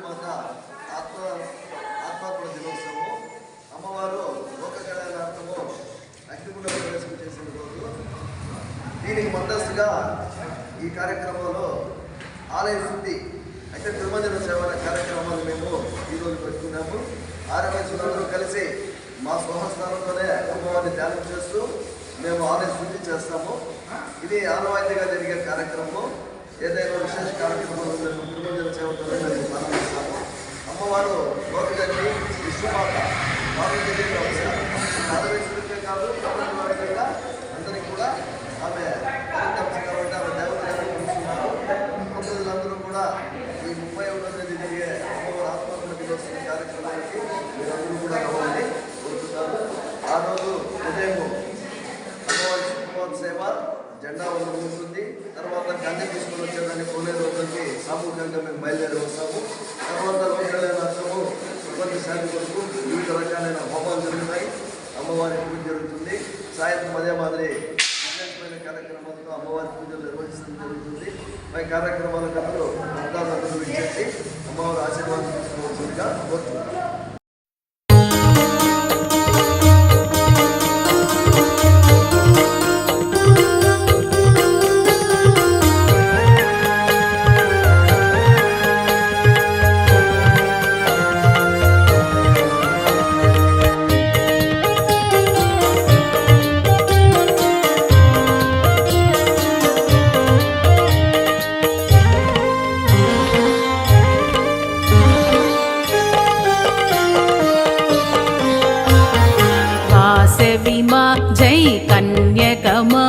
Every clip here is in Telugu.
మాత ఆత్మాత్మ దినోత్సవము. అమ్మవారు లోక కళ్యాణార్థము అగ్నిగుండ ప్రవేశం చేసిన రోజు. దీనికి ముందస్తుగా ఈ కార్యక్రమంలో ఆలయ శుద్ధి అంటే తిరుమంజన సేవ కార్యక్రమాలు మేము ఈరోజు పెట్టుకున్నాము. ఆర్యవైశ్యులందరూ కలిసి మా స్వహస్థానంలోనే అమ్మవారిని ధ్యానం చేస్తూ మేము ఆలయ శుద్ధి చేస్తాము. ఇది ఆనవాయితీగా జరిగే కార్యక్రమం. ఏదైనా విశేష కార్యక్రమాలు తిరుమంజన సేవతోనే మేము ప్రారంభిస్తాము. అమ్మవారు లోకజని విష్ణుమాత పార్వతీదేవి వంశ ఆర్యవైశ్యులకే కాదు ప్రపంచవ్యాప్తంగా అందరికీ కూడా ఆమె కాబట్టి ఆమె దేవతలను పిలుస్తున్నారు. ప్రజలందరూ కూడా ఈ 31వ తేదీ జరిగే అమ్మవారి ఆత్మాత్మ దినోత్సవ కార్యక్రమానికి మీరందరూ కూడా రావాలని కోరుతున్నారు. ఆ రోజు ఉదయం అమ్మవారి శుక్రవారం సేవ జెండా వందనం ఉంటుంది. తర్వాత గంజ తీసుకొని వచ్చేదాన్ని కోనేరు వద్దకి సామూహికంగా మేము బయలుదేరి వస్తాము. తర్వాత లోకల్యాణార్థము సుగంధ శాంతి కొరకు వివిధ రకాలైన హోమాలు జరుగుతాయి. అమ్మవారి పూజ జరుగుతుంది. సాయంత్రం అదే మాదిరి కార్యక్రమాలతో అమ్మవారి పూజలు నిర్వహించడం జరుగుతుంది. పై కార్యక్రమాలకు అందరూ భక్తాదులందరూ ఇచ్చేసి అమ్మవారి ఆశీర్వాదం తీసుకోవాల్సిందిగా కోరుతున్నాను. जय कन्यकमा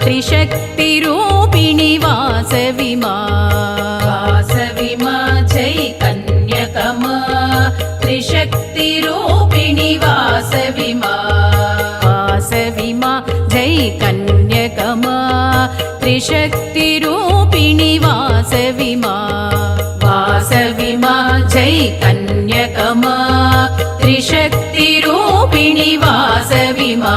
त्रिशक्तिरूपिणि वासविमा जय कन्यकमा त्रिशक्तिरूपिणि वासविमा जय कन्यकमा त्रिशक्तिरूपिणि वासविमा जय कन्यकमा त्रिशक्तिरूपिणि वासविमा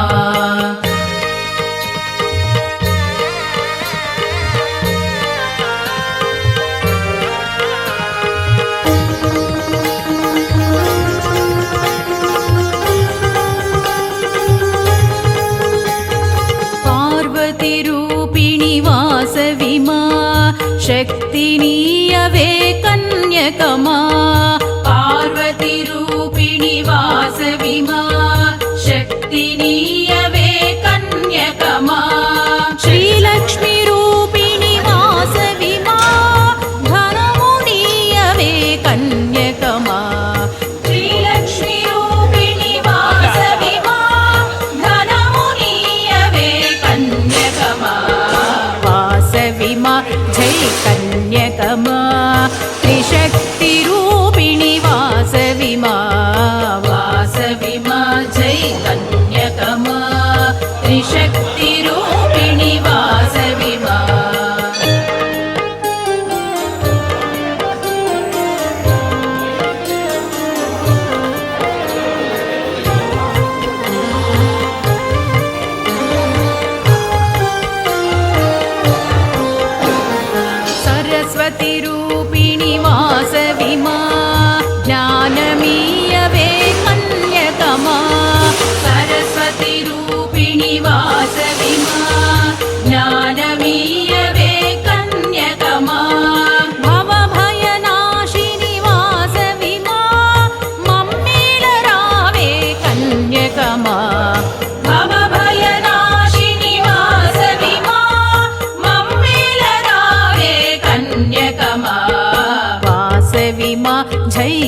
पार्वतीरूपिणि वासविमा शक्तिनीयवे कन्यकमा पार्वतीरूपिणि वासविमा शक्तिनीयवे कन्यकमा श्रीलक्ष्मीरूपिणि वासविमा धनमुनीयवे कन्यकमा श्रीलक्ष्मीरूपिणि वासविमा धनमुनीयवे कन्यकमा वासविमा जय कन्यकमा त्रिशक्तिरूपिणि वासविमा जय कन्यकमा त्रिशक्तिरूपिणि वासविमा सरस्वतीरूपिणि वासविमा ज्ञानमीयवे कन्यकमा सरस्वतीरूपिणि वासविमा ज्ञानमीयवे कन्यकमा भवभयनाशिनि वासविमा मम्मेलरावे कन्यकमा भवभयनाशिनि वासविमा मम्मेलरावे कन्यकमा वासविमा जय